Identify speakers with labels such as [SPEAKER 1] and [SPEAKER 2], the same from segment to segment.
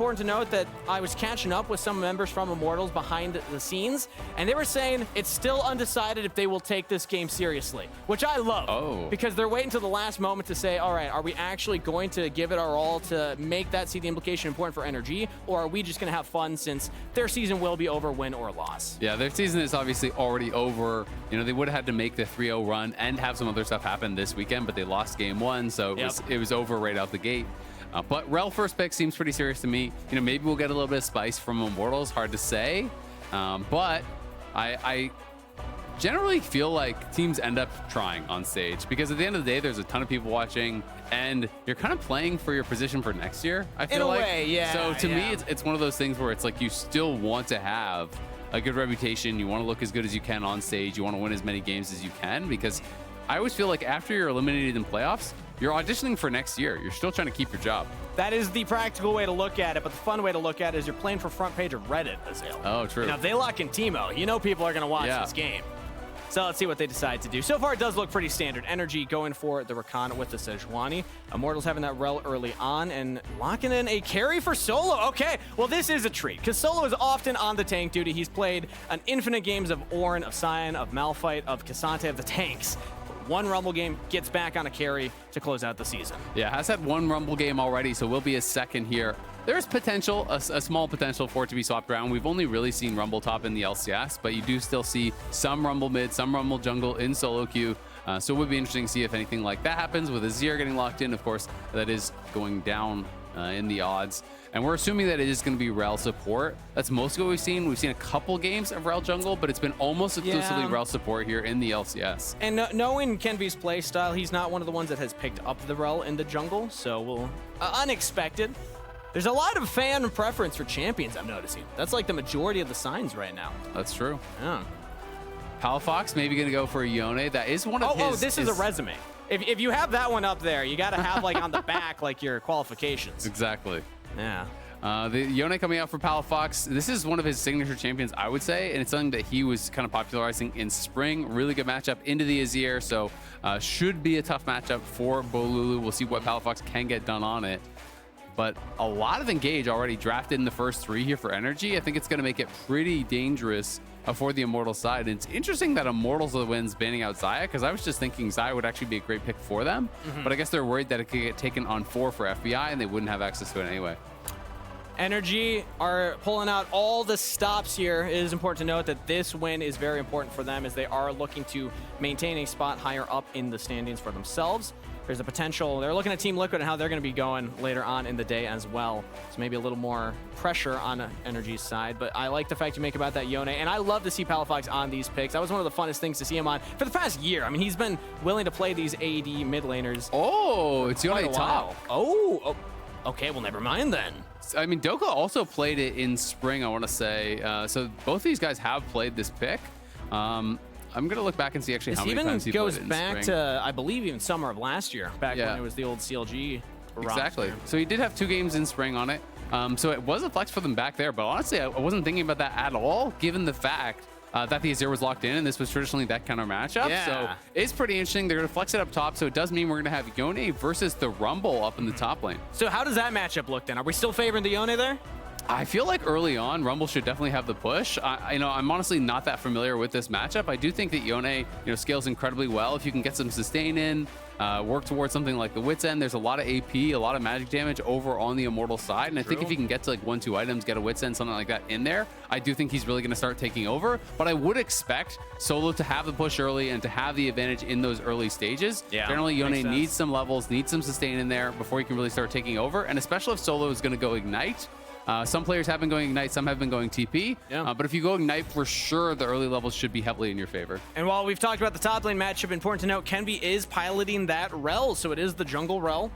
[SPEAKER 1] Important to note that I was catching up with some members from Immortals behind the scenes, and they were saying it's still undecided if they will take this game seriously, which I love. Because they're waiting till the last moment to say, all right, are we actually going to give it our all to make that seed implication important for NRG, or are we just going to have fun since their season will be over, win or loss?
[SPEAKER 2] Yeah, their season is obviously already over. You know, they would have had to make the 3-0 run and have some other stuff happen this weekend, but they lost game 1, so it was over right out the gate. But Rell first pick seems pretty serious to me. You know, maybe we'll get a little bit of spice from Immortals, hard to say. But I generally feel like teams end up trying on stage because at the end of the day, there's a ton of people watching and you're kind of playing for your position for next year, I feel like. In a way, yeah. So to me, it's one of those things where it's like you still want to have a good reputation. You want to look as good as you can on stage. You want to win as many games as you can because I always feel like after you're eliminated in playoffs, you're auditioning for next year. You're still trying to keep your job.
[SPEAKER 1] That is the practical way to look at it, but the fun way to look at it is you're playing for front page of Reddit, Azael.
[SPEAKER 2] Oh, true.
[SPEAKER 1] Now, if they lock in Teemo, you know people are going to watch this game. So let's see what they decide to do. So far, it does look pretty standard. NRG going for the Rakan with the Sejuani. Immortals having that Rell early on and locking in a carry for Solo. Okay, well, this is a treat because Solo is often on the tank duty. He's played an infinite games of Ornn, of Sion, of Malphite, of K'Sante, of the tanks. One Rumble game, gets back on a carry to close out the season. Yeah,
[SPEAKER 2] has had one Rumble game already, so will be a second here. There's potential, a small potential for it to be swapped around. We've only really seen Rumble top in the LCS, but you do still see some Rumble mid, some Rumble jungle in solo queue. So it would be interesting to see if anything like that happens with Azir getting locked in. Of course, that is going down in the odds. And we're assuming that it is going to be Rell support. That's mostly what we've seen. We've seen a couple games of Rell jungle, but it's been almost exclusively Rell support here in the LCS.
[SPEAKER 1] And knowing Kenvi's play style, he's not one of the ones that has picked up the Rell in the jungle, so we'll unexpected. There's a lot of fan preference for champions, I'm noticing. That's like the majority of the signs right now.
[SPEAKER 2] That's true.
[SPEAKER 1] Yeah.
[SPEAKER 2] Palafox maybe going to go for a Yone. That is one of his...
[SPEAKER 1] Oh, this is a resume. If you have that one up there, you got to have like on the back like your qualifications.
[SPEAKER 2] Exactly.
[SPEAKER 1] Yeah.
[SPEAKER 2] The Yone coming out for Palafox. This is one of his signature champions, I would say, and it's something that he was kind of popularizing in spring. Really good matchup into the Azir, so should be a tough matchup for Bolulu. We'll see what Palafox can get done on it. But a lot of engage already drafted in the first 3 here for NRG. I think it's going to make it pretty dangerous for the Immortals side. And it's interesting that Immortals are the ones banning out Xayah, because I was just thinking Xayah would actually be a great pick for them. But I guess they're worried that it could get taken on 4 for FBI, and they wouldn't have access to it anyway.
[SPEAKER 1] NRG are pulling out all the stops here. It is important to note that this win is very important for them as they are looking to maintain a spot higher up in the standings for themselves. There's a potential. They're looking at Team Liquid and how they're going to be going later on in the day as well. So maybe a little more pressure on NRG's side. But I like the fact you make about that Yone. And I love to see Palafox on these picks. That was one of the funnest things to see him on for the past year. I mean, he's been willing to play these AD mid laners.
[SPEAKER 2] Oh, it's Yone top.
[SPEAKER 1] Oh, okay. Well, never mind then.
[SPEAKER 2] I mean, Dhokla also played it in spring, I want to say. So both these guys have played this pick. I'm going to look back and see actually how many times he played it in spring. This even goes back
[SPEAKER 1] to, I believe, even summer of last year, back when it was the old CLG
[SPEAKER 2] Exactly.
[SPEAKER 1] roster.
[SPEAKER 2] So he did have 2 games in spring on it. So it was a flex for them back there. But honestly, I wasn't thinking about that at all, given the fact that the Azir was locked in, and this was traditionally that kind of matchup.
[SPEAKER 1] Yeah.
[SPEAKER 2] So it's pretty interesting. They're going to flex it up top, so it does mean we're going to have Yone versus the Rumble up in the top lane.
[SPEAKER 1] So how does that matchup look then? Are we still favoring the Yone there?
[SPEAKER 2] I feel like early on, Rumble should definitely have the push. I'm honestly not that familiar with this matchup. I do think that Yone, scales incredibly well. If you can get some sustain in, work towards something like the Wit's End, there's a lot of AP, a lot of magic damage over on the Immortal side. And I think if you can get to like 1-2 items, get a Wit's End, something like that in there, I do think he's really going to start taking over. But I would expect Solo to have the push early and to have the advantage in those early stages. Yeah, generally, Yone needs some levels, needs some sustain in there before he can really start taking over. And especially if Solo is going to go Ignite. Some players have been going Ignite, some have been going TP. Yeah. But if you go Ignite, for sure, the early levels should be heavily in your favor.
[SPEAKER 1] And while we've talked about the top lane matchup, important to note, Kenvi is piloting that Rell, so it is the jungle Rell.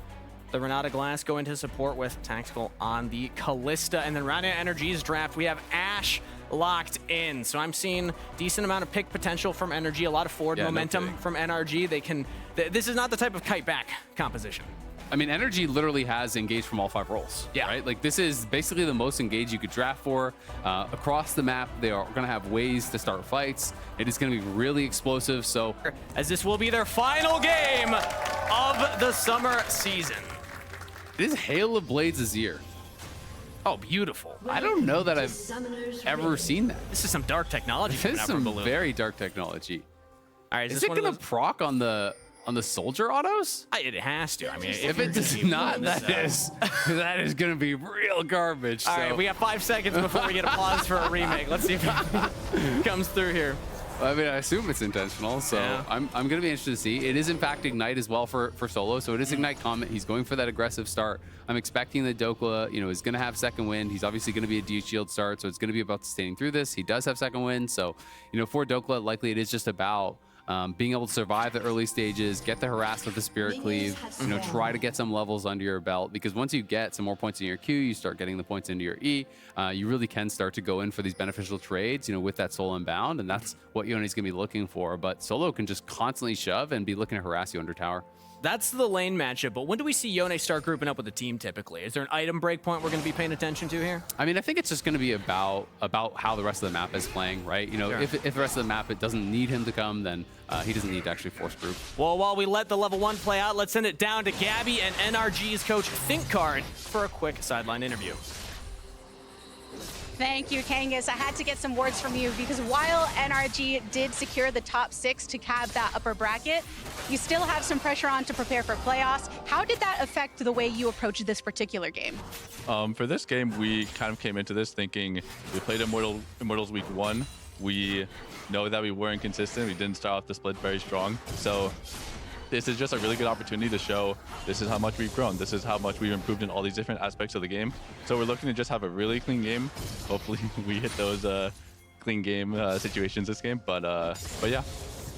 [SPEAKER 1] The Renata Glasc going to support with Tactical on the Kalista. And then rounding out NRG's draft, we have Ashe locked in. So I'm seeing decent amount of pick potential from NRG, a lot of forward momentum from NRG. They can. This is not the type of kite back composition.
[SPEAKER 2] I mean, NRG literally has engaged from all 5 roles. Yeah. Right? Like, this is basically the most engaged you could draft for. Across the map, they are going to have ways to start fights. It is going to be really explosive, so...
[SPEAKER 1] As this will be their final game of the summer season.
[SPEAKER 2] It is Hail of Blades Azir.
[SPEAKER 1] Oh, beautiful.
[SPEAKER 2] I don't know that I've ever seen that.
[SPEAKER 1] This is some dark technology.
[SPEAKER 2] This is some very dark technology.
[SPEAKER 1] All right,
[SPEAKER 2] is it going to proc on the soldier autos?
[SPEAKER 1] It has to. I mean,
[SPEAKER 2] if it does not, that is going to be real garbage.
[SPEAKER 1] All right, we have 5 seconds before we get applause for a remake. Let's see if it comes through here.
[SPEAKER 2] I mean, I assume it's intentional, so yeah. I'm going to be interested to see. It is, in fact, Ignite as well for Solo, so it is Ignite Comet. He's going for that aggressive start. I'm expecting that Dhokla, is going to have second wind. He's obviously going to be a D shield start, so it's going to be about sustaining through this. He does have second wind, so, for Dhokla, likely it is just about being able to survive the early stages, get the harass with the Spirit Cleave, try to get some levels under your belt, because once you get some more points in your Q, you start getting the points into your E, you really can start to go in for these beneficial trades, with that Soul Inbound, and that's what Yone's going to be looking for. But Solo can just constantly shove and be looking to harass you under tower.
[SPEAKER 1] That's the lane matchup, but when do we see Yone start grouping up with the team typically? Is there an item breakpoint we're going to be paying attention to here?
[SPEAKER 2] I mean, I think it's just going to be about how the rest of the map is playing, right?
[SPEAKER 1] Sure.
[SPEAKER 2] If the rest of the map, it doesn't need him to come, then he doesn't need to actually force group.
[SPEAKER 1] Well, while we let the level 1 play out, let's send it down to Gabby and NRG's coach ThinkCard for a quick sideline interview.
[SPEAKER 3] Thank you, Kangas. I had to get some words from you because while NRG did secure the top 6 to have that upper bracket, you still have some pressure on to prepare for playoffs. How did that affect the way you approached this particular game?
[SPEAKER 4] For this game, we kind of came into this thinking we played Immortals week 1. We know that we were inconsistent. We didn't start off the split very strong. So this is just a really good opportunity to show this is how much we've grown. This is how much we've improved in all these different aspects of the game. So we're looking to just have a really clean game. Hopefully we hit those clean game situations this game. But yeah.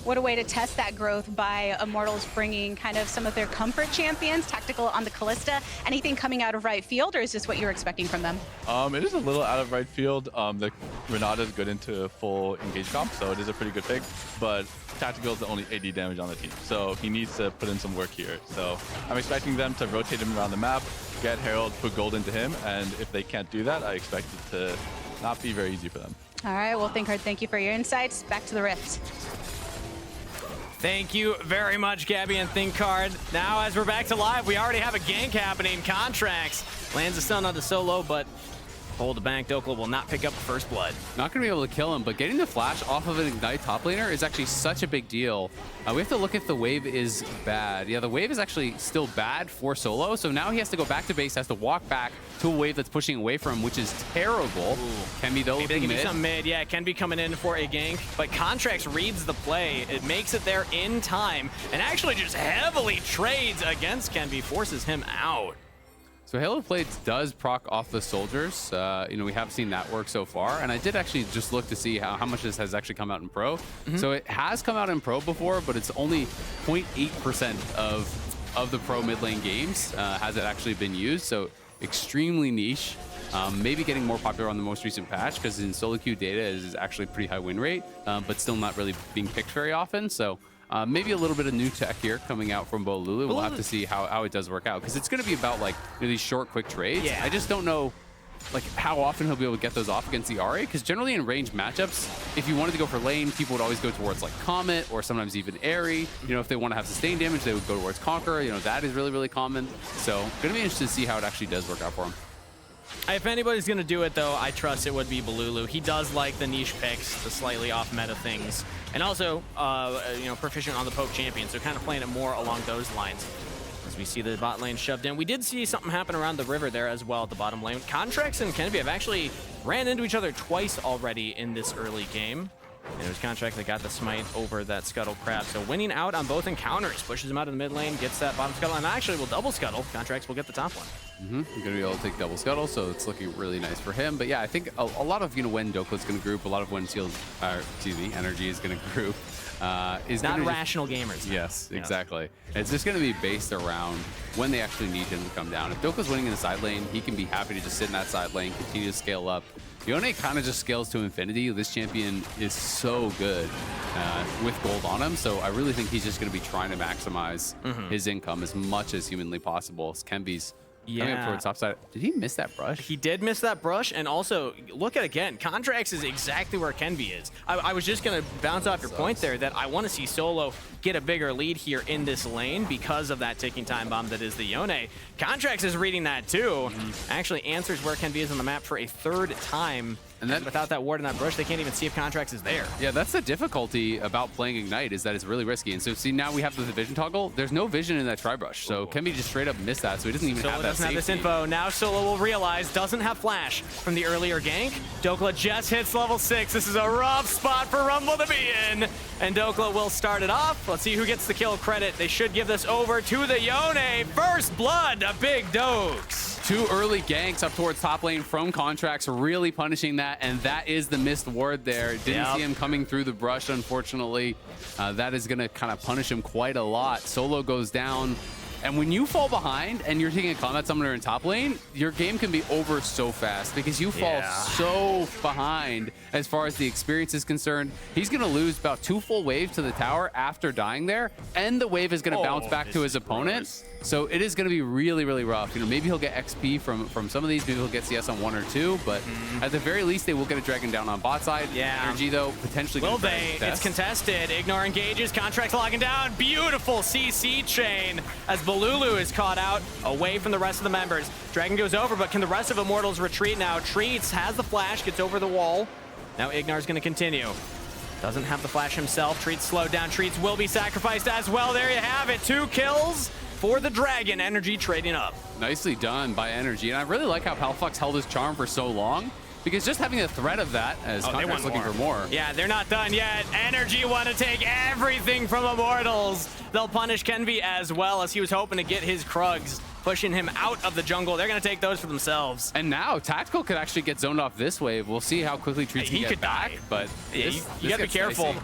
[SPEAKER 3] What a way to test that growth by Immortals bringing kind of some of their comfort champions, tactical on the Kalista. Anything coming out of right field, or is this what you're expecting from them?
[SPEAKER 4] It is a little out of right field. The Renata is good into full engage comp, so it is a pretty good pick. But tactical is the only AD damage on the team, so he needs to put in some work here. So I'm expecting them to rotate him around the map, get Herald, put gold into him, and if they can't do that, I expect it to not be very easy for them.
[SPEAKER 3] All right, well, ThinkCard, thank you for your insights. Back to the Rift.
[SPEAKER 1] Thank you very much, Gabby and ThinkCard. Now, as we're back to live, we already have a gank happening. Contractz lands a stun on the Solo, but hold the bank. Dhokla will not pick up the first blood.
[SPEAKER 2] Not going to be able to kill him, but getting the flash off of an Ignite top laner is actually such a big deal. We have to look if the wave is bad. Yeah, the wave is actually still bad for Solo, so now he has to go back to base, has to walk back to a wave that's pushing away from him, which is terrible. Kenvi, though,
[SPEAKER 1] maybe they can do some mid. Yeah, Kenvi coming in for a gank, but Contractz reads the play. It makes it there in time, and actually just heavily trades against Kenvi, forces him out.
[SPEAKER 2] So Halo Blades does proc off the soldiers. We have seen that work so far, and I did actually just look to see how much this has actually come out in Pro. So it has come out in Pro before, but it's only 0.8% of the Pro mid lane games has it actually been used. So extremely niche. Maybe getting more popular on the most recent patch, because in solo queue data is actually pretty high win rate, but still not really being picked very often. So maybe a little bit of new tech here coming out from Bolulu. We'll have to see how it does work out, because it's going to be about these short, quick trades.
[SPEAKER 1] Yeah.
[SPEAKER 2] I just don't know how often he'll be able to get those off against the Ahri, because generally in range matchups, if you wanted to go for lane, people would always go towards Comet or sometimes even Ahri. If they want to have sustained damage, they would go towards Conqueror. That is really, really common. So going to be interested to see how it actually does work out for him.
[SPEAKER 1] If anybody's going to do it, though, I trust it would be Bolulu. He does like the niche picks, the slightly off-meta things, and also, proficient on the poke champion, so kind of playing it more along those lines. As we see the bot lane shoved in. We did see something happen around the river there as well at the bottom lane. Contractz and Kenvi have actually ran into each other twice already in this early game. And it was Contractz that got the smite over that Scuttle Crab. So winning out on both encounters, pushes him out of the mid lane, gets that bottom Scuttle, and actually will double Scuttle. Contractz will get the top one.
[SPEAKER 2] You're going to be able to take double Scuttle, so it's looking really nice for him. But yeah, I think a lot of when Dhokla's going to group, a lot of when Energy is going to group. Is
[SPEAKER 1] not rational gamers.
[SPEAKER 2] Yes, exactly. It's just going to be based around when they actually need him to come down. If Dhokla's winning in the side lane, he can be happy to just sit in that side lane, continue to scale up. Yone kind of just scales to infinity. This champion is so good with gold on him, so I really think he's just going to be trying to maximize his income as much as humanly possible. Kenvi's Coming up towards top side. Did he miss that brush?
[SPEAKER 1] He did miss that brush, and also, look at again, Contractz is exactly where Kenvi is. I was just going to bounce off your point there that I want to see Solo get a bigger lead here in this lane because of that ticking time bomb that is the Yone. Contractz is reading that too. Actually answers where Kenvi is on the map for a third time. And then without that ward and that brush, they can't even see if Contractz is there.
[SPEAKER 2] Yeah, that's the difficulty about playing Ignite, is that it's really risky. And so see, now we have the vision toggle. There's no vision in that tri-brush. So Kenvi just straight up missed that, so he doesn't even have that
[SPEAKER 1] doesn't have this info. Now Solo will realize, doesn't have flash from the earlier gank. Dhokla just hits level 6. This is a rough spot for Rumble to be in. And Dhokla will start it off. Let's see who gets the kill credit. They should give this over to the Yone. First blood, a big Dokes.
[SPEAKER 2] 2 early ganks up towards top lane from Contractz, really punishing that, and that is the missed ward there. Didn't see him coming through the brush, unfortunately. That is going to kind of punish him quite a lot. Solo goes down, and when you fall behind and you're taking a combat summoner in top lane, your game can be over so fast because you fall so behind as far as the experience is concerned. He's going to lose about 2 full waves to the tower after dying there, and the wave is going to bounce back to his opponent. So it is going to be really, really rough. You know, maybe he'll get XP from some of these. Maybe he'll get CS on 1 or 2. But at the very least, they will get a dragon down on bot side. NRG, though, potentially
[SPEAKER 1] will they? It's contested. Ignar engages. Contractz logging down. Beautiful CC chain as Bolulu is caught out away from the rest of the members. Dragon goes over, but can the rest of Immortals retreat now? Treatz has the flash, gets over the wall. Now Ignar's going to continue. Doesn't have the flash himself. Treatz slowed down. Treatz will be sacrificed as well. There you have it. 2 kills for the Dragon. NRG trading up.
[SPEAKER 2] Nicely done by NRG. And I really like how Palafox held his charm for so long, because just having the threat of that as Contractz looking for more.
[SPEAKER 1] Yeah, they're not done yet. NRG want to take everything from Immortals. They'll punish Kenvi as well, as he was hoping to get his Krugs, pushing him out of the jungle. They're going to take those for themselves.
[SPEAKER 2] And now Tactical could actually get zoned off this wave. We'll see how quickly Treatz can get back. But
[SPEAKER 1] yeah, you got to be careful.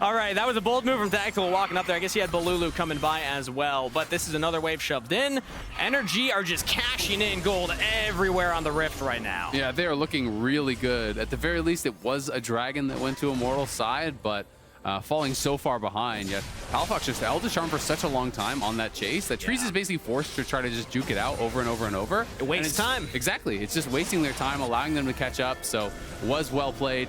[SPEAKER 1] All right, that was a bold move from Tactical walking up there. I guess he had Bolulu coming by as well, but this is another wave shoved in. NRG are just cashing in gold everywhere on the Rift right now.
[SPEAKER 2] Yeah, they are looking really good. At the very least, it was a dragon that went to Immortal's side, but falling so far behind. Yet Palafox just held his charm for such a long time on that chase that Treatz is basically forced to try to just juke it out over and over and over.
[SPEAKER 1] It wastes time.
[SPEAKER 2] Exactly. It's just wasting their time, allowing them to catch up. So was well played.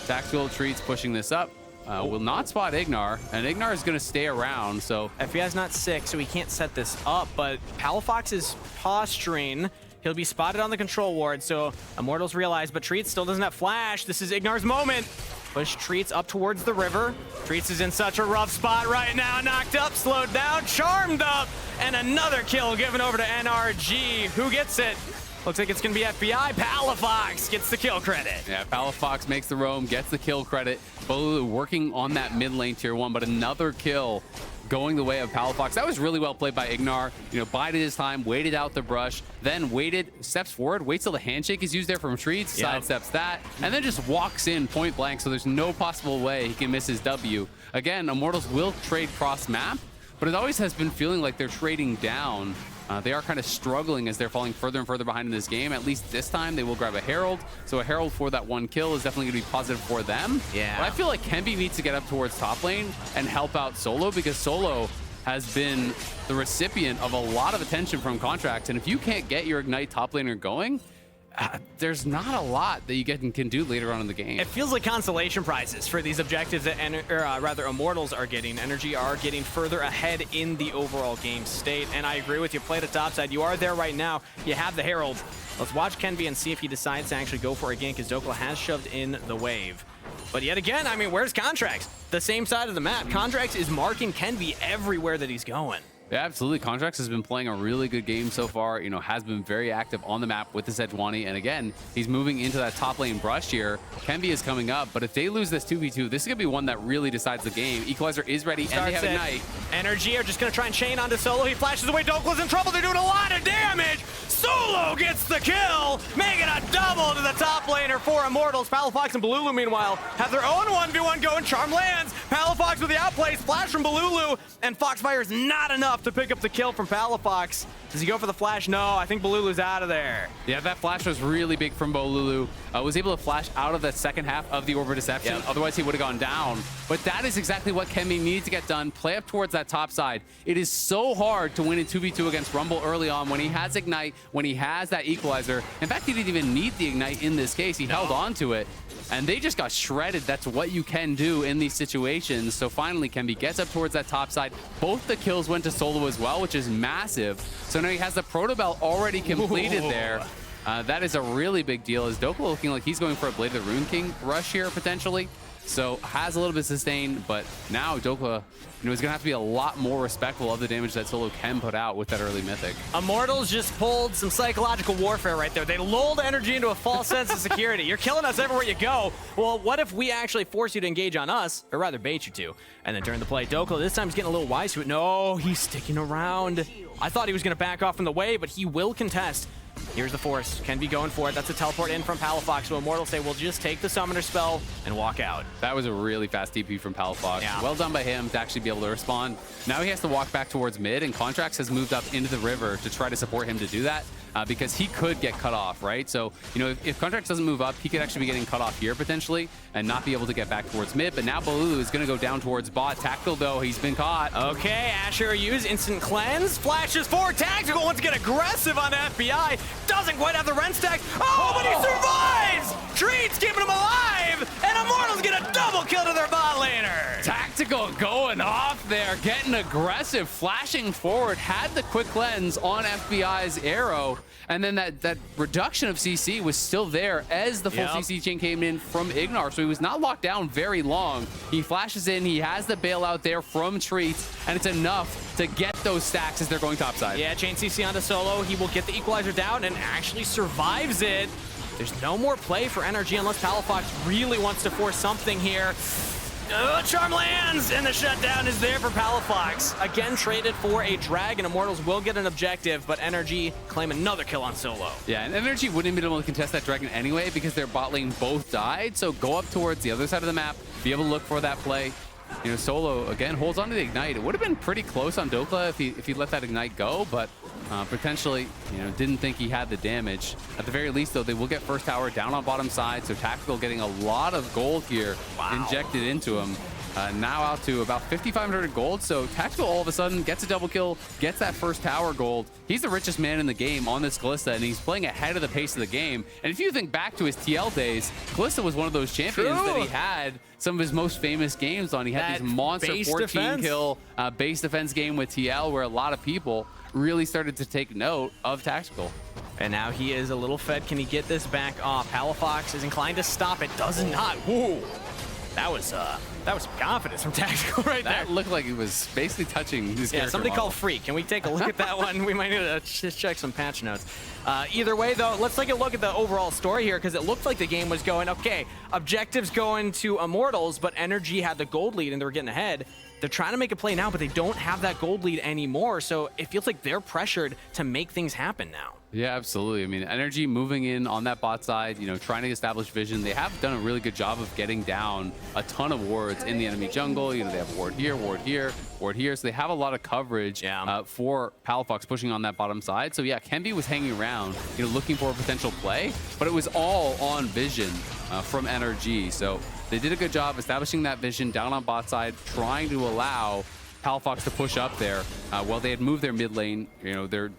[SPEAKER 2] Tactical Treatz pushing this up. Will not spot Ignar, and Ignar is going to stay around, so...
[SPEAKER 1] FBI's not sick, so he can't set this up, but Palafox is posturing. He'll be spotted on the control ward, so Immortals realize, but Treatz still doesn't have flash. This is Ignar's moment. Push Treatz up towards the river. Treatz is in such a rough spot right now. Knocked up, slowed down, charmed up, and another kill given over to NRG. Who gets it? Looks like it's going to be FBI. Palafox gets the kill credit.
[SPEAKER 2] Yeah, Palafox makes the roam, gets the kill credit. Bolulu working on that mid lane tier 1, but another kill going the way of Palafox. That was really well played by Ignar. You know, bided his time, waited out the brush, then waited, steps forward, waits till the handshake is used there from Treatz, sidesteps that, and then just walks in point blank, so there's no possible way he can miss his W. Again, Immortals will trade cross map, but it always has been feeling like they're trading down. They are kind of struggling as they're falling further and further behind in this game. At least this time, they will grab a Herald. So a Herald for that 1 kill is definitely going to be positive for them.
[SPEAKER 1] Yeah.
[SPEAKER 2] But I feel like Kenvi needs to get up towards top lane and help out Solo, because Solo has been the recipient of a lot of attention from Contractz. And if you can't get your Ignite top laner going, there's not a lot that you can do later on in the game.
[SPEAKER 1] It feels like consolation prizes for these objectives that Immortals are getting. NRG are getting further ahead in the overall game state. And I agree with you. Play the top side. You are there right now. You have the Herald. Let's watch Kenvi and see if he decides to actually go for it again, because Dhokla has shoved in the wave. But yet again, I mean, where's Contractz? The same side of the map. Contractz is marking Kenvi everywhere that he's going.
[SPEAKER 2] Yeah, absolutely. Contractz has been playing a really good game so far, you know, has been very active on the map with the Sejuani, and again, he's moving into that top lane brush here. Kenvi is coming up, but if they lose this 2v2, this is going to be one that really decides the game. Equalizer is ready, and they have Ignite.
[SPEAKER 1] NRG are just going to try and chain onto Solo. He flashes away. Dhokla in trouble. They're doing a lot of damage. Solo gets the kill, making a double to the top laner for Immortals. Palafox and Bolulu, meanwhile, have their own 1v1 going. Charm lands. Palafox with the outplay. Splash from Bolulu, and Foxfire is not enough to pick up the kill from Palafox. Does he go for the flash? No, I think Bolulu's out of there.
[SPEAKER 2] Yeah, that flash was really big from Bolulu. Was able to flash out of the second half of the Orb of Deception.
[SPEAKER 1] Yep.
[SPEAKER 2] Otherwise, he would have gone down. But that is exactly what Kenvi needs to get done. Play up towards that top side. It is so hard to win in 2v2 against Rumble early on when he has Ignite, when he has that Equalizer. In fact, he didn't even need the Ignite in this case. He held on to it. And they just got shredded. That's what you can do in these situations. So finally, Kenvi gets up towards that top side. Both the kills went to Solo as well, which is massive. So now he has the Proto Belt already completed there. That is a really big deal. Is Dhokla looking like he's going for a Blade of the Rune King rush here, potentially? So has a little bit of sustain, but now Dhokla, is going to have to be a lot more respectful of the damage that Solo can put out with that early Mythic.
[SPEAKER 1] Immortals just pulled some psychological warfare right there. They lulled NRG into a false sense of security. You're killing us everywhere you go. Well, what if we actually force you to engage on us, or rather bait you to? And then during the play, Dhokla this time is getting a little wise to it. No, he's sticking around. I thought he was going to back off from the wave, but he will contest. Here's the force. Kenvi going for it. That's a teleport in from Palafox. So Immortals say, we'll just take the summoner spell and walk out.
[SPEAKER 2] That was a really fast TP from Palafox.
[SPEAKER 1] Yeah.
[SPEAKER 2] Well done by him to actually be able to respond. Now he has to walk back towards mid, and Contractz has moved up into the river to try to support him to do that. Because he could get cut off, right? So, if Contractz doesn't move up, he could actually be getting cut off here potentially and not be able to get back towards mid. But now Bolulu is going to go down towards bot. Tactical, though, he's been caught.
[SPEAKER 1] Okay, Asher use instant cleanse. Flashes forward. Tactical wants to get aggressive on FBI. Doesn't quite have the Ren stack. Oh, but he survives! Treatz keeping him alive! And Immortals get a double kill to their bot laner.
[SPEAKER 2] Tactical going off there, getting aggressive, flashing forward, had the quick cleanse on FBI's arrow. And then that reduction of CC was still there as the full CC chain came in from Ignar. So he was not locked down very long. He flashes in, he has the bailout there from Treatz, and it's enough to get those stacks as they're going topside.
[SPEAKER 1] Yeah, chain CC onto Solo. He will get the Equalizer down and actually survives it. There's no more play for NRG unless Palafox really wants to force something here. Charm lands, and the shutdown is there for Palafox. Again, traded for a Dragon. Immortals will get an objective, but NRG claim another kill on Solo.
[SPEAKER 2] Yeah, and NRG wouldn't be able to contest that Dragon anyway because their bot lane both died. So go up towards the other side of the map, be able to look for that play. Solo, again, holds on to the Ignite. It would have been pretty close on Dhokla if he let that Ignite go, but potentially, didn't think he had the damage. At the very least, though, they will get first tower down on bottom side, so Tactical getting a lot of gold here injected into him. Now out to about 5,500 gold, so Tactical all of a sudden gets a double kill, gets that first tower gold. He's the richest man in the game on this Kalista, and he's playing ahead of the pace of the game. And if you think back to his TL days, Kalista was one of those champions that he had some of his most famous games on. He had these monster 14-kill base defense game with TL where a lot of people really started to take note of Tactical.
[SPEAKER 1] And now he is a little fed. Can he get this back off? Palafox is inclined to stop it. Does not. Whoa. That was some confidence from Tactical right there.
[SPEAKER 2] That looked like it was basically touching his character
[SPEAKER 1] somebody
[SPEAKER 2] model.
[SPEAKER 1] called Freak. Can we take a look at that one? We might need to just check some patch notes. Either way, though, let's take a look at the overall story here because it looked like the game was going, okay, objectives going to Immortals, but NRG had the gold lead and they were getting ahead. They're trying to make a play now, but they don't have that gold lead anymore, so it feels like they're pressured to make things happen now.
[SPEAKER 2] Yeah, absolutely. I mean, NRG moving in on that bot side, trying to establish vision. They have done a really good job of getting down a ton of wards in the enemy jungle. They have ward here, ward here, ward here. So they have a lot of coverage for Palafox pushing on that bottom side. So yeah, Kenvi was hanging around, looking for a potential play, but it was all on vision from NRG. So they did a good job establishing that vision down on bot side, trying to allow Palafox to push up there. While they had moved their mid lane, their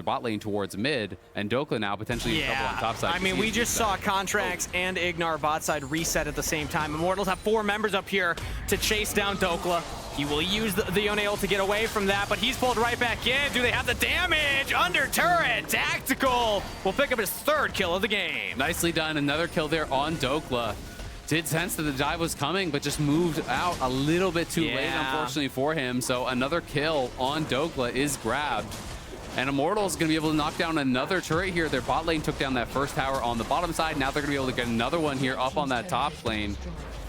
[SPEAKER 2] bot lane towards mid, and Dhokla now potentially in trouble on top side.
[SPEAKER 1] I mean, we just saw Contractz and Ignar bot side reset at the same time. Immortals have 4 members up here to chase down Dhokla. He will use the Yone ult to get away from that, but he's pulled right back in. Do they have the damage? Under turret, Tactical will pick up his 3rd kill of the game.
[SPEAKER 2] Nicely done. Another kill there on Dhokla. Did sense that the dive was coming, but just moved out a little bit too late, unfortunately, for him. So another kill on Dhokla is grabbed. And Immortals going to be able to knock down another turret here. Their bot lane took down that first tower on the bottom side. Now they're going to be able to get another one here up on that top lane.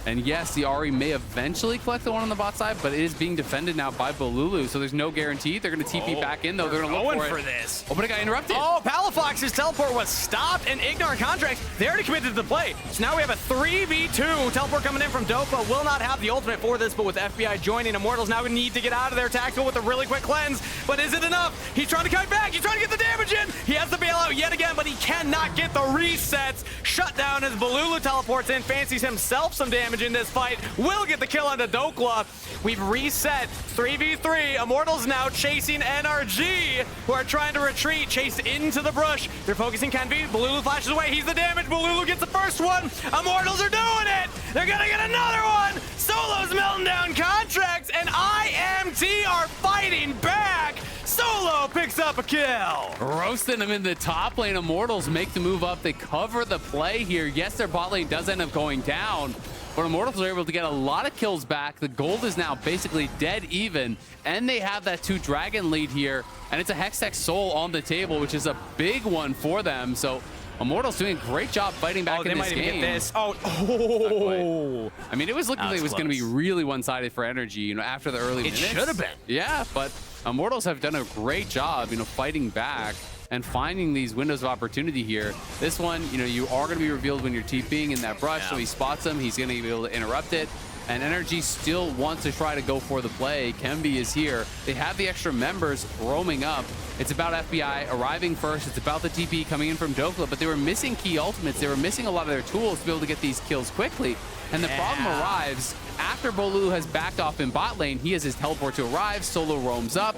[SPEAKER 2] And yes, the Ahri may eventually collect the one on the bot side, but it is being defended now by Bolulu, so there's no guarantee. They're going to TP back in, though. They're going to look for
[SPEAKER 1] this.
[SPEAKER 2] Oh, but it got interrupted.
[SPEAKER 1] Oh, Palafox's teleport was stopped, and Ignar and Contractz, they already committed to the play. So now we have a 3v2. Teleport coming in from Dhokla. Will not have the ultimate for this, but with FBI joining, Immortals now need to get out of there. Tactical with a really quick cleanse, but is it enough? He's trying to cut back. He's trying to get the damage in. He has the bailout yet again, but he cannot get the resets. Shut down as Bolulu teleports in, fancies himself some damage in this fight. Will get the kill onto Dhokla. We've reset 3v3. Immortals now chasing NRG, who are trying to retreat, chased into the brush. They're focusing Kenvi. Bolulu flashes away. He's the damage. Bolulu gets the first one. Immortals are doing it. They're gonna get another one. Solo's melting down Contractz, and IMT are fighting back. Solo picks up a kill.
[SPEAKER 2] Roasting them in the top lane. Immortals make the move up. They cover the play here. Yes, their bot lane does end up going down, but Immortals are able to get a lot of kills back. The gold is now basically dead even, and they have that 2 dragon lead here, and it's a Hextech Soul on the table, which is a big one for them. So Immortals doing a great job fighting back in this game.
[SPEAKER 1] They might even get this. Oh.
[SPEAKER 2] I mean, it was looking like it was going to be really one-sided for NRG, you know, after the early minutes.
[SPEAKER 1] It should have been.
[SPEAKER 2] Yeah, but Immortals have done a great job, you know, fighting back and finding these windows of opportunity here. This one, you know, you are going to be revealed when you're TPing in that brush, so he spots him. He's going to be able to interrupt it. And NRG still wants to try to go for the play. Kenvi is here. They have the extra members roaming up. It's about FBI arriving first. It's about the TP coming in from Dhokla, but they were missing key ultimates. They were missing a lot of their tools to be able to get these kills quickly. And the problem arrives after Bolulu has backed off in bot lane. He has his teleport to arrive. Solo roams up,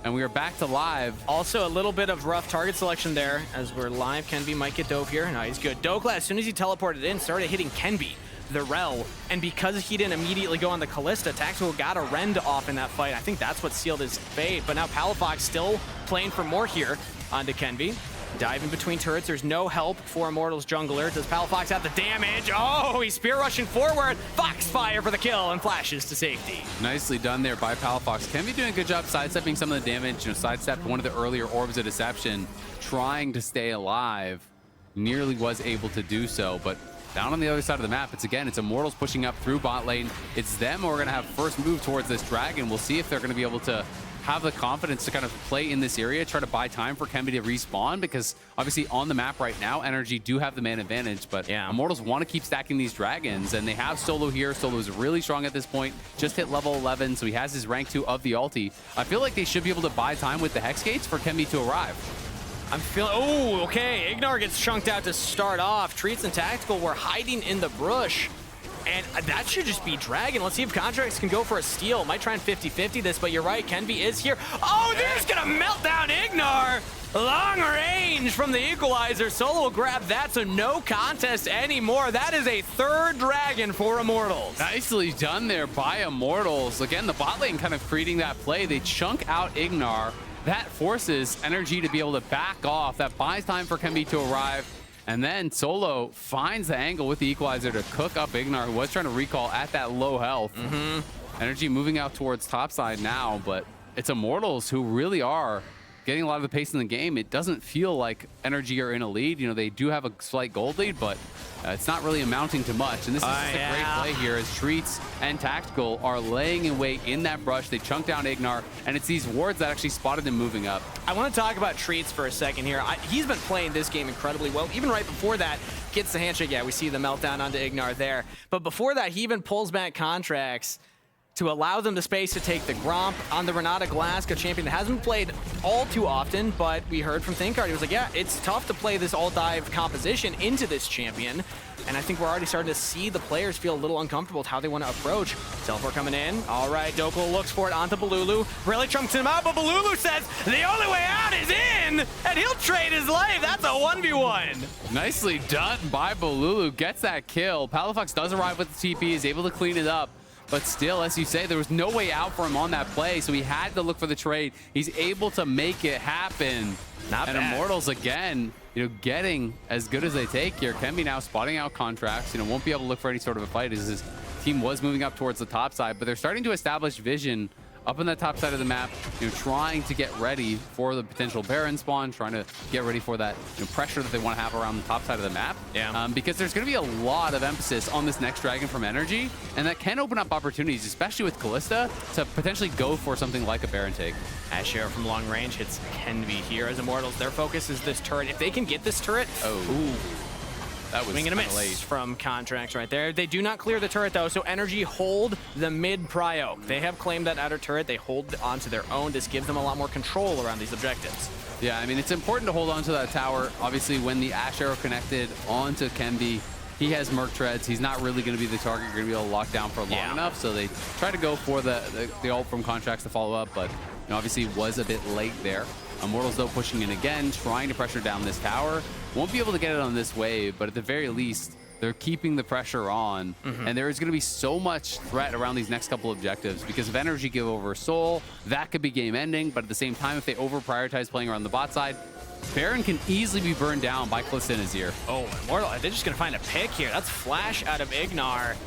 [SPEAKER 2] and we are back to live.
[SPEAKER 1] Also, a little bit of rough target selection there as we're live. Kenvi might get dove here. No, he's good. Dhokla, as soon as he teleported in, started hitting Kenvi, the Rell, and because he didn't immediately go on the Kalista, Tactical got a rend off in that fight. I think that's what sealed his fate, but now Palafox still playing for more here onto Kenvi. Diving between turrets, there's no help for Immortals jungler. Does Palafox have the damage? Oh, he's spear rushing forward. Foxfire for the kill and flashes to safety.
[SPEAKER 2] Nicely done there by Palafox. Kenvi doing a good job sidestepping some of the damage. You know, sidestepped one of the earlier orbs of deception, trying to stay alive. Nearly was able to do so, but down on the other side of the map, it's Immortals pushing up through bot lane. It's them who are going to have first move towards this dragon. We'll see if they're going to be able to have the confidence to kind of play in this area, try to buy time for Kenvi to respawn, because obviously on the map right now, NRG do have the man advantage, but Immortals want to keep stacking these dragons, and they have Solo here. Solo is really strong at this point, just hit level 11, so he has his rank 2 of the ulti. I feel like they should be able to buy time with the Hex Gates for Kenvi to arrive.
[SPEAKER 1] I'm feeling, oh, okay. Ignar gets chunked out to start off. Treatz and Tactical were hiding in the brush. And that should just be Dragon. Let's see if Contractz can go for a steal. Might try and 50-50 this, but you're right. Kenvi is here. Oh, they're just going to melt down Ignar. Long range from the equalizer. Solo will grab that, so no contest anymore. That is a 3rd dragon for Immortals.
[SPEAKER 2] Nicely done there by Immortals. Again, the bot lane kind of creating that play. They chunk out Ignar. That forces NRG to be able to back off. That buys time for Kenvi to arrive. And then Solo finds the angle with the equalizer to cook up Ignar, who was trying to recall at that low health. NRG moving out towards topside now, but it's Immortals who really are getting a lot of the pace in the game. It doesn't feel like NRG are in a lead. You know, they do have a slight gold lead, but it's not really amounting to much. And this is just a great play here as Treatz and Tactical are laying in wait in that brush. They chunk down Ignar, and it's these wards that actually spotted him moving up.
[SPEAKER 1] I want to talk about Treatz for a second here. He's been playing this game incredibly well. Even right before that, gets the handshake. Yeah, we see the meltdown onto Ignar there. But before that, he even pulls back Contractz to allow them the space to take the Gromp on the Renata Glasc, a champion that hasn't played all too often, but we heard from Thinkard, he was like, yeah, it's tough to play this all-dive composition into this champion, and I think we're already starting to see the players feel a little uncomfortable with how they want to approach. Teleport coming in. All right, Dhokla looks for it onto Bolulu. Really chunks him out, but Bolulu says the only way out is in, and he'll trade his life. That's a 1v1.
[SPEAKER 2] Nicely done by Bolulu. Gets that kill. Palafox does arrive with the TP, is able to clean it up. But still, as you say, there was no way out for him on that play, so he had to look for the trade. He's able to make it happen.
[SPEAKER 1] Not
[SPEAKER 2] and
[SPEAKER 1] bad.
[SPEAKER 2] Immortals, again, you know, getting as good as they take here. Kenvi now spotting out Contractz. You know, won't be able to look for any sort of a fight as his team was moving up towards the top side, but they're starting to establish vision up on that top side of the map, trying to get ready for the potential Baron spawn, trying to get ready for that pressure that they want to have around the top side of the map.
[SPEAKER 1] Yeah.
[SPEAKER 2] Because there's going to be a lot of emphasis on this next dragon from NRG, and that can open up opportunities, especially with Kalista, to potentially go for something like a Baron take.
[SPEAKER 1] Ashe from long range hits Kenvi here as Immortals. Their focus is this turret. If they can get this turret,
[SPEAKER 2] that was
[SPEAKER 1] swing and a miss
[SPEAKER 2] late
[SPEAKER 1] from Contractz right there. They do not clear the turret though, so NRG hold the mid prio. They have claimed that outer turret. They hold onto their own. This gives them a lot more control around these objectives.
[SPEAKER 2] Yeah, I mean, it's important to hold on to that tower. Obviously, when the Ashe arrow connected onto Kenvi, he has Merc Treads. He's not really going to be the target you're going to be able to lock down for long enough, so they try to go for the ult from Contractz to follow up, but obviously was a bit late there. Immortals, though, pushing in again, trying to pressure down this tower. Won't be able to get it on this wave, but at the very least, they're keeping the pressure on. And there is going to be so much threat around these next couple objectives because if NRG give over Soul, that could be game ending. But at the same time, if they over prioritize playing around the bot side, Baron can easily be burned down by Kalista and Azir.
[SPEAKER 1] Oh, Immortal, they're just going to find a pick here. That's flash out of Ignar.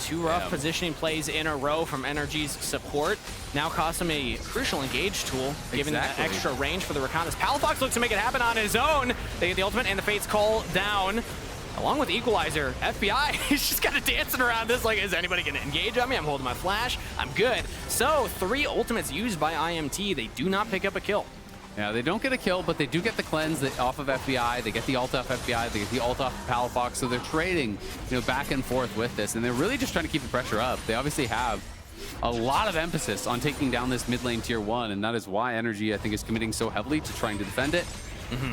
[SPEAKER 1] Two rough positioning plays in a row from NRG's support. Now costs him a crucial engage tool, giving that extra range for the Rakan. Palafox looks to make it happen on his own. They get the ultimate and the Fates call down. Along with Equalizer, FBI, he's just kind of dancing around this like, is anybody going to engage on me? I'm holding my flash. I'm good. So 3 ultimates used by IMT. They do not pick up a kill.
[SPEAKER 2] Yeah, they don't get a kill, but they do get the cleanse off of FBI. They get the ult off FBI. They get the ult off Palafox. So they're trading, back and forth with this, and they're really just trying to keep the pressure up. They obviously have a lot of emphasis on taking down this mid lane tier 1, and that is why NRG, I think, is committing so heavily to trying to defend it.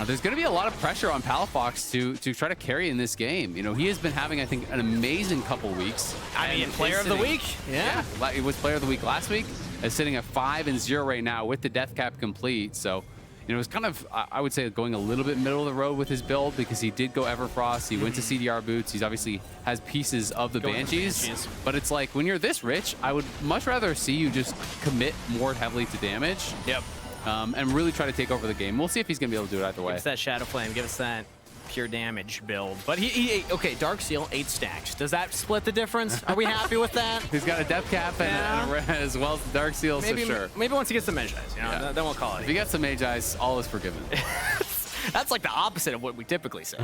[SPEAKER 2] There's going to be a lot of pressure on Palafox to try to carry in this game. He has been having, I think, an amazing couple weeks.
[SPEAKER 1] I mean, player of the week.
[SPEAKER 2] Yeah, it was player of the week last week. Is sitting at 5-0 right now with the death cap complete. So, it's kind of, I would say, going a little bit middle of the road with his build because he did go Everfrost. He went to CDR boots. He's obviously has pieces of the Banshees. But it's like, when you're this rich, I would much rather see you just commit more heavily to damage.
[SPEAKER 1] Yep.
[SPEAKER 2] And really try to take over the game. We'll see if he's going to be able to do it either way.
[SPEAKER 1] Give us that Shadow Flame. Give us that pure damage build. But okay, Dark Seal, 8 stacks. Does that split the difference? Are we happy with that?
[SPEAKER 2] He's got a death cap and as well as the Dark Seal,
[SPEAKER 1] maybe,
[SPEAKER 2] so sure.
[SPEAKER 1] Maybe once he gets the Mage Eyes, then we'll call it.
[SPEAKER 2] If he gets some Mage Eyes, all is forgiven.
[SPEAKER 1] That's like the opposite of what we typically say.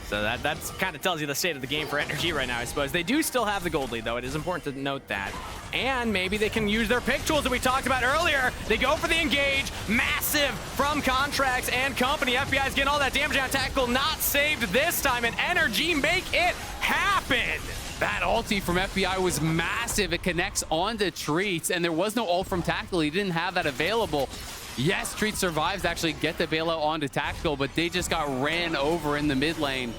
[SPEAKER 1] So that kind of tells you the state of the game for NRG right now, I suppose. They do still have the gold lead, though. It is important to note that. And maybe they can use their pick tools that we talked about earlier. They go for the engage. Massive from Contractz and company. FBI's getting all that damage on Tactical. Not saved this time, and NRG make it happen.
[SPEAKER 2] That ulti from FBI was massive. It connects onto Treatz, and there was no ult from Tactical. He didn't have that available. Yes, Treatz survives to actually get the bailout onto Tactical, but they just got ran over in the mid lane.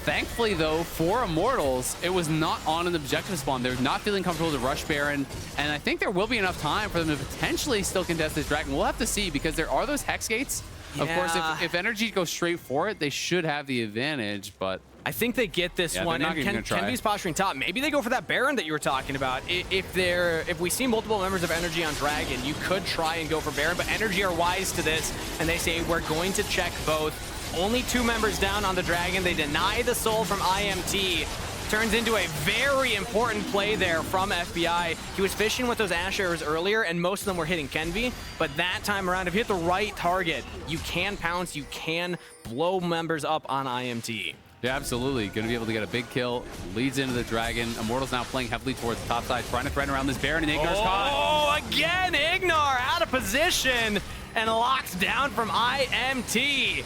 [SPEAKER 2] Thankfully, though, for Immortals, it was not on an objective spawn. They're not feeling comfortable to rush Baron, and I think there will be enough time for them to potentially still contest this Dragon. We'll have to see, because there are those Hex Gates. Yeah. Of course, if NRG goes straight for it, they should have the advantage, but
[SPEAKER 1] I think they get this one, and Kenvi's posturing top. Maybe they go for that Baron that you were talking about. If we see multiple members of NRG on Dragon, you could try and go for Baron, but NRG are wise to this, and they say, we're going to check both. Only 2 members down on the Dragon. They deny the soul from IMT. Turns into a very important play there from FBI. He was fishing with those Ashe arrows earlier, and most of them were hitting Kenvi. But that time around, if you hit the right target, you can pounce, you can blow members up on IMT.
[SPEAKER 2] Yeah, absolutely. Going to be able to get a big kill. Leads into the Dragon. Immortals now playing heavily towards the top side, trying to threaten around this Baron, and Ignar's caught.
[SPEAKER 1] Oh, again, Ignar out of position and locked down from IMT.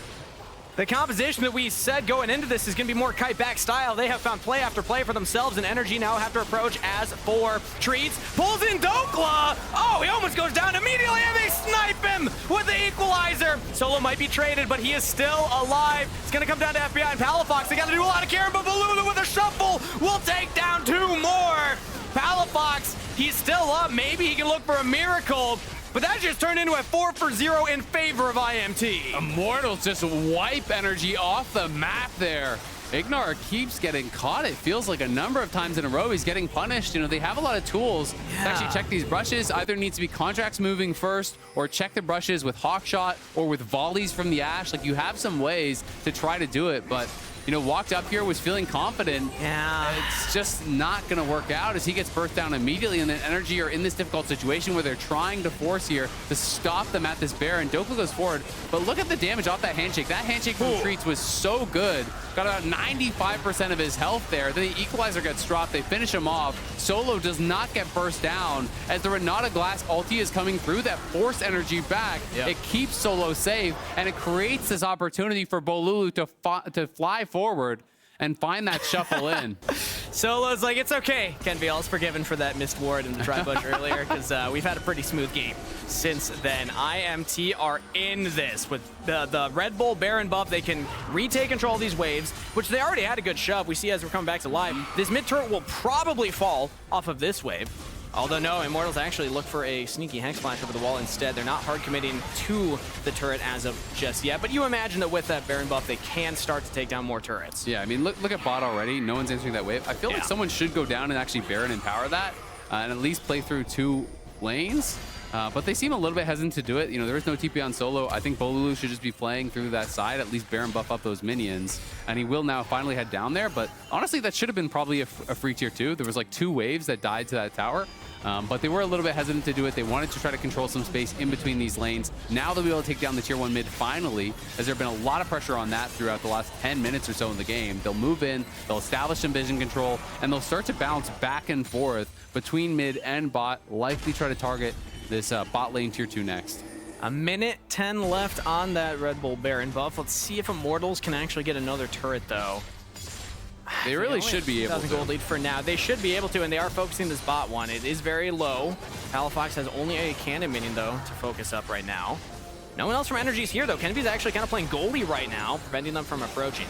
[SPEAKER 1] The composition that we said going into this is going to be more kite back style. They have found play after play for themselves, and NRG now have to approach as for Treatz. Pulls in Dhokla. Oh, he almost goes down immediately, and they snipe him with the equalizer. Solo might be traded, but he is still alive. It's going to come down to FBI and Palafox. They got to do a lot of carrying, but Bolulu with a shuffle will take down 2 more. Palafox, he's still up. Maybe he can look for a miracle. But that just turned into a 4-for-0 in favor of IMT.
[SPEAKER 2] Immortals just wipe NRG off the map there. Ignar keeps getting caught. It feels like a number of times in a row he's getting punished. They have a lot of tools to actually check these brushes. Either needs to be Contractz moving first, or check the brushes with Hawkshot, or with volleys from the Ashe. Like, you have some ways to try to do it, but you know, walked up here, was feeling confident.
[SPEAKER 1] Yeah.
[SPEAKER 2] It's just not going to work out as he gets burst down immediately, and then NRG are in this difficult situation where they're trying to force here to stop them at this bear, and Dhokla goes forward. But look at the damage off that handshake. That handshake from Treatz was so good. Got about 95% of his health there. Then the equalizer gets dropped. They finish him off. Solo does not get burst down as the Renata Glasc ulti is coming through that force energy back.
[SPEAKER 1] Yep.
[SPEAKER 2] It keeps Solo safe, and it creates this opportunity for Bolulu to fly forward and find that shuffle in.
[SPEAKER 1] Solo's like, it's okay, Kenvi. I was forgiven for that missed ward in the dry bush earlier because we've had a pretty smooth game since then. IMT are in this with the Red Bull Baron buff. They can retake control of these waves, which they already had a good shove. We see as we're coming back to live, this mid turret will probably fall off of this wave. Although no, Immortals actually look for a sneaky Hex Flash over the wall instead. They're not hard committing to the turret as of just yet, but you imagine that with that Baron buff, they can start to take down more turrets.
[SPEAKER 2] Yeah, I mean, look at bot already. No one's answering that wave. I feel like someone should go down and actually Baron and power that and at least play through 2 lanes. But they seem a little bit hesitant to do it. You know, there is no TP on Solo. I think Bolulu should just be playing through that side, at least Baron buff up those minions. And he will now finally head down there. But honestly, that should have been probably a free tier 2. There was like 2 waves that died to that tower. But they were a little bit hesitant to do it. They wanted to try to control some space in between these lanes. Now they'll be able to take down the tier 1 mid finally, as there have been a lot of pressure on that throughout the last 10 minutes or so in the game. They'll move in, they'll establish some vision control, and they'll start to bounce back and forth between mid and bot, likely try to target this bot lane tier 2 next.
[SPEAKER 1] A minute 10 left on that Red Bull Baron buff. Let's see if Immortals can actually get another turret, though.
[SPEAKER 2] They really should be able to.
[SPEAKER 1] Gold lead for now. They should be able to, and they are focusing this bot one. It is very low. Palafox has only a cannon minion, though, to focus up right now. No one else from NRG is here, though. Kenvi's actually kind of playing goalie right now, preventing them from approaching.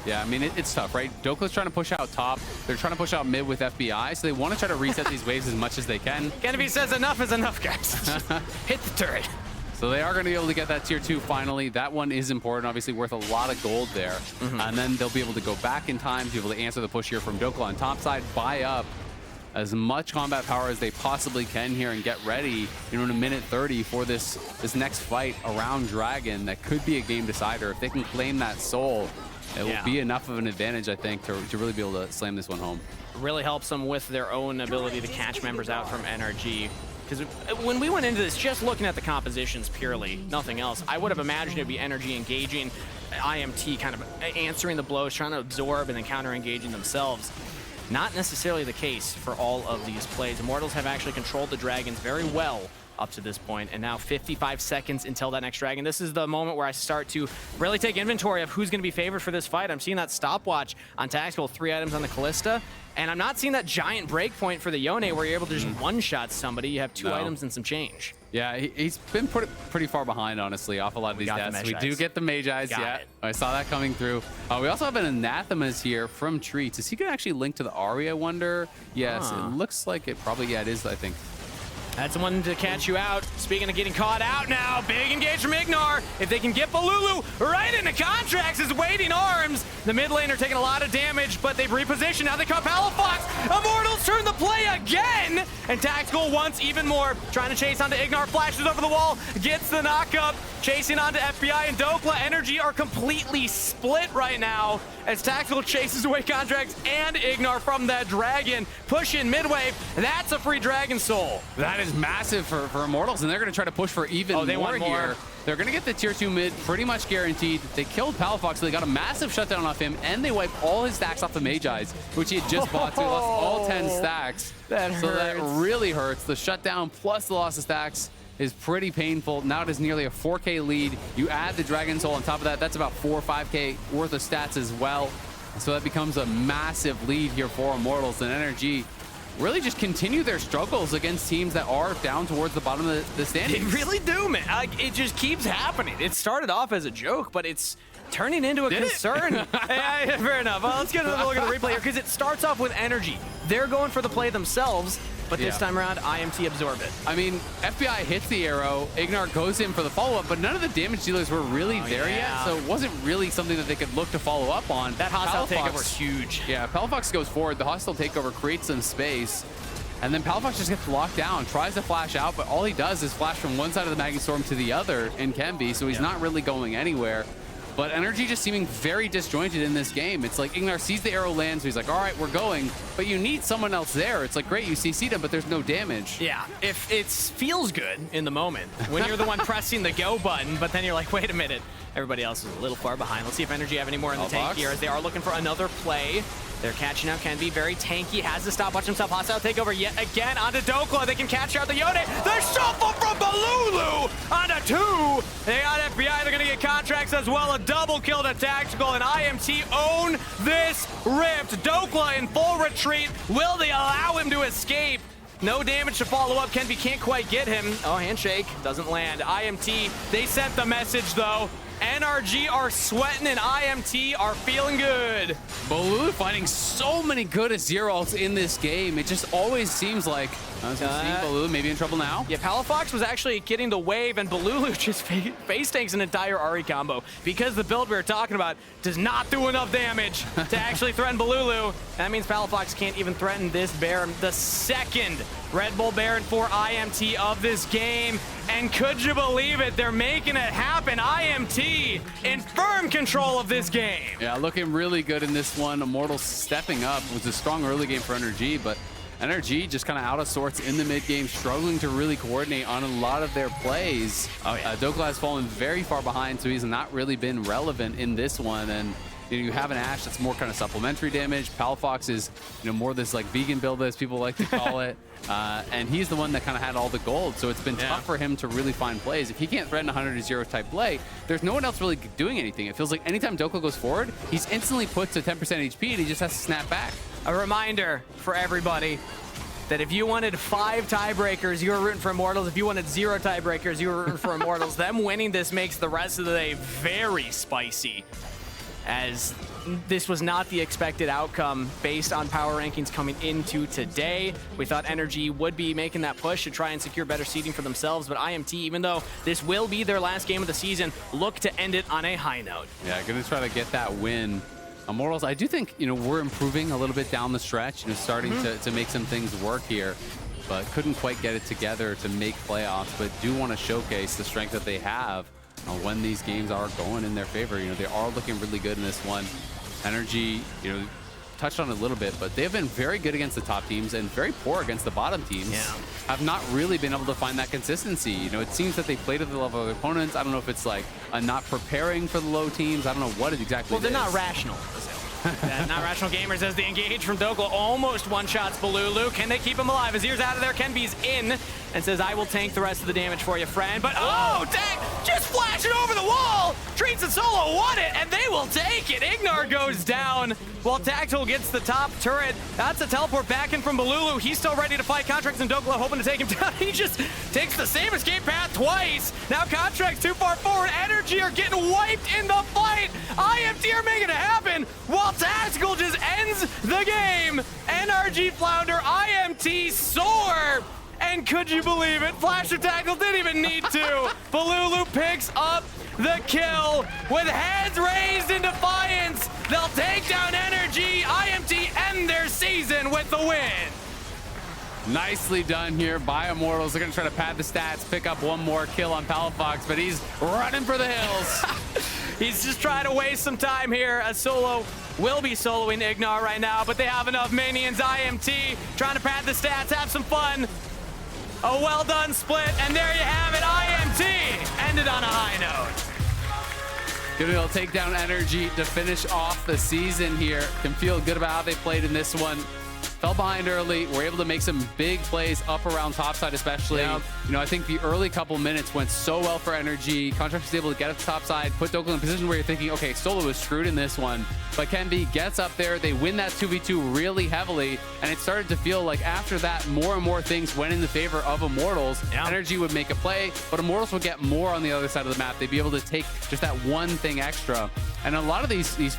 [SPEAKER 2] Yeah, I mean, it's tough, right? Dhokla's trying to push out top. They're trying to push out mid with FBI, so they want to try to reset these waves as much as they can.
[SPEAKER 1] Kenvi says enough is enough, guys. Hit the turret.
[SPEAKER 2] So they are going to be able to get that tier 2 finally. That one is important, obviously worth a lot of gold there. And then they'll be able to go back in time to be able to answer the push here from Dhokla on top side, buy up as much combat power as they possibly can here and get ready, you know, in a minute 30 for this next fight around Dragon that could be a game decider. If they can claim that soul, it will be enough of an advantage, I think, to really be able to slam this one home.
[SPEAKER 1] Really helps them with their own ability to catch members out from NRG. Because when we went into this, just looking at the compositions purely, nothing else, I would have imagined it would be NRG engaging, IMT kind of answering the blows, trying to absorb, and then counter-engaging themselves. Not necessarily the case for all of these plays. Immortals have actually controlled the Dragons very well up to this point, and now 55 seconds until that next Dragon. This is the moment where I start to really take inventory of who's going to be favored for this fight. I'm seeing that stopwatch on Tactical, 3 items on the Kalista, and I'm not seeing that giant breakpoint for the Yone where you're able to just one-shot somebody. You have 2 items and some change.
[SPEAKER 2] Yeah, he's been pretty far behind, honestly, off a lot of these deaths. We do get the Mage Eyes, I saw that coming through. We also have an Anathemas here from Treatz. Is he going to actually link to the Ahri, I wonder? Yes, it looks like it probably, it is, I think.
[SPEAKER 1] That's the one to catch you out. Speaking of getting caught out now, big engage from Ignar. If they can get Bolulu right into Contractz, his waiting arms. The mid lane are taking a lot of damage, but they've repositioned. Now they caught Palafox. Immortals turn the play again. And Tactical wants even more. Trying to chase onto Ignar, flashes over the wall, gets the knockup. Chasing onto FBI and Dhokla. NRG are completely split right now as Tactical chases away Contractz and Ignar from that Dragon. Pushing midway. That's a free Dragon Soul.
[SPEAKER 2] That is massive for Immortals, and they're going to try to push for even more here. They're going to get the tier 2 mid pretty much guaranteed. They killed Palafox, so they got a massive shutdown off him, and they wiped all his stacks off the Mage Eyes, which he had just bought, so he lost all 10 stacks.
[SPEAKER 1] That hurts.
[SPEAKER 2] So that really hurts. The shutdown plus the loss of stacks is pretty painful. Now it is nearly a 4K lead. You add the Dragon Soul on top of that, that's about 4 or 5K worth of stats as well. So that becomes a massive lead here for Immortals, and NRG really just continue their struggles against teams that are down towards the bottom of the standings.
[SPEAKER 1] They really do, man. Like, it just keeps happening. It started off as a joke, but it's turning into a concern. Yeah, fair enough. Well, let's get a look at the replay here, because it starts off with NRG. They're going for the play themselves, but this time around, IMT absorb it.
[SPEAKER 2] I mean, FBI hits the arrow, Ignar goes in for the follow-up, but none of the damage dealers were really there yet, so it wasn't really something that they could look to follow up on.
[SPEAKER 1] That hostile takeover is huge.
[SPEAKER 2] Yeah, Palafox goes forward, the hostile takeover creates some space, and then Palafox just gets locked down, tries to flash out, but all he does is flash from one side of the Maggie Storm to the other in Kenvi, so he's not really going anywhere. But NRG just seeming very disjointed in this game. It's like Ignar sees the arrow land, so he's like, all right, we're going. But you need someone else there. It's like, great, you CC'd him, but there's no damage.
[SPEAKER 1] Yeah, if it feels good in the moment when you're the one pressing the go button, but then you're like, wait a minute, everybody else is a little far behind. Let's see if NRG have any more in the tank here, as they are looking for another play. They're catching out Kenvi, very tanky, has to stop, watch himself, hostile takeover yet again onto Dhokla. They can catch out the Yone. The shuffle from Bolulu onto 2. They got FBI, they're gonna get Contractz as well. A double kill to Tactical, and IMT own this rift. Dhokla in full retreat. Will they allow him to escape? No damage to follow up. Kenvi can't quite get him. Oh, handshake doesn't land. IMT, they sent the message though. NRG are sweating and IMT are feeling good.
[SPEAKER 2] Bolulu finding so many good Azir ults in this game. It just always seems like Bolulu maybe in trouble now.
[SPEAKER 1] Yeah, Palafox was actually getting the wave, and Bolulu just face tanks an entire Ahri combo because the build we were talking about does not do enough damage to actually threaten Bolulu. That means Palafox can't even threaten this Baron, the second Red Bull Baron for IMT of this game. And could you believe it? They're making it happen. IMT in firm control of this game.
[SPEAKER 2] Yeah, looking really good in this one. Immortals stepping up. It was a strong early game for NRG, but NRG just kind of out of sorts in the mid game, struggling to really coordinate on a lot of their plays.
[SPEAKER 1] Oh, yeah.
[SPEAKER 2] Dhokla has fallen very far behind, so he's not really been relevant in this one. And you have an Ashe that's more kind of supplementary damage. Palafox is more this like vegan build, as people like to call it. And he's the one that kind of had all the gold, so it's been tough for him to really find plays. If he can't threaten 100-0 type play, there's no one else really doing anything. It feels like anytime Dhokla goes forward, he's instantly put to 10% HP and he just has to snap back.
[SPEAKER 1] A reminder for everybody that if you wanted 5 tiebreakers, you were rooting for Immortals. If you wanted 0 tiebreakers, you were rooting for Immortals. Them winning this makes the rest of the day very spicy, as this was not the expected outcome based on power rankings coming into today. We thought NRG would be making that push to try and secure better seeding for themselves, but IMT, even though this will be their last game of the season, look to end it on a high note.
[SPEAKER 2] Yeah, gonna try to get that win. Immortals, I do think, we're improving a little bit down the stretch, starting to make some things work here, but couldn't quite get it together to make playoffs, but do want to showcase the strength that they have when these games are going in their favor. They are looking really good in this one. NRG, touched on it a little bit, but they've been very good against the top teams and very poor against the bottom teams.
[SPEAKER 1] Yeah.
[SPEAKER 2] Have not really been able to find that consistency. It seems that they play to the level of their opponents. I don't know if it's like a not preparing for the low teams. I don't know what it exactly is.
[SPEAKER 1] Well, they're not rational. Not rational gamers as they engage from Dhokla. Almost one-shots Bolulu. Can they keep him alive? Azir's out of there. Kenvi's in and says, I will tank the rest of the damage for you, friend. But, oh, dang! Just flashing over the wall! Treatz and Solo won it, and they will take it. Ignar goes down while Tactical gets the top turret. That's a teleport back in from Bolulu. He's still ready to fight Contractz and Dhokla, hoping to take him down. He just takes the same escape path twice. Now Contractz too far forward. NRG are getting wiped in the fight. IMT are making it happen while Tactical just ends the game. NRG flounder, IMT soar. And could you believe it? Flash of Tactical didn't even need to. Bolulu picks up the kill with hands raised in defiance. They'll take down NRG. IMT end their season with the win.
[SPEAKER 2] Nicely done here by Immortals. They're going to try to pad the stats, pick up one more kill on Palafox, but he's running for the hills.
[SPEAKER 1] He's just trying to waste some time here, as Solo will be soloing Ignar right now, but they have enough minions. IMT trying to pad the stats, have some fun. A well done split, and there you have it. IMT ended on a high note.
[SPEAKER 2] They'll take down NRG to finish off the season here. Can feel good about how they played in this one. Fell behind early, were able to make some big plays up around topside especially.
[SPEAKER 1] Yeah.
[SPEAKER 2] I think the early couple minutes went so well for NRG. Contractz was able to get up to topside, put Dhokla in a position where you're thinking, okay, Solo is screwed in this one. But Kenvi gets up there, they win that 2v2 really heavily, and it started to feel like after that, more and more things went in the favor of Immortals.
[SPEAKER 1] Yeah.
[SPEAKER 2] NRG would make a play, but Immortals would get more on the other side of the map. They'd be able to take just that one thing extra. And a lot of these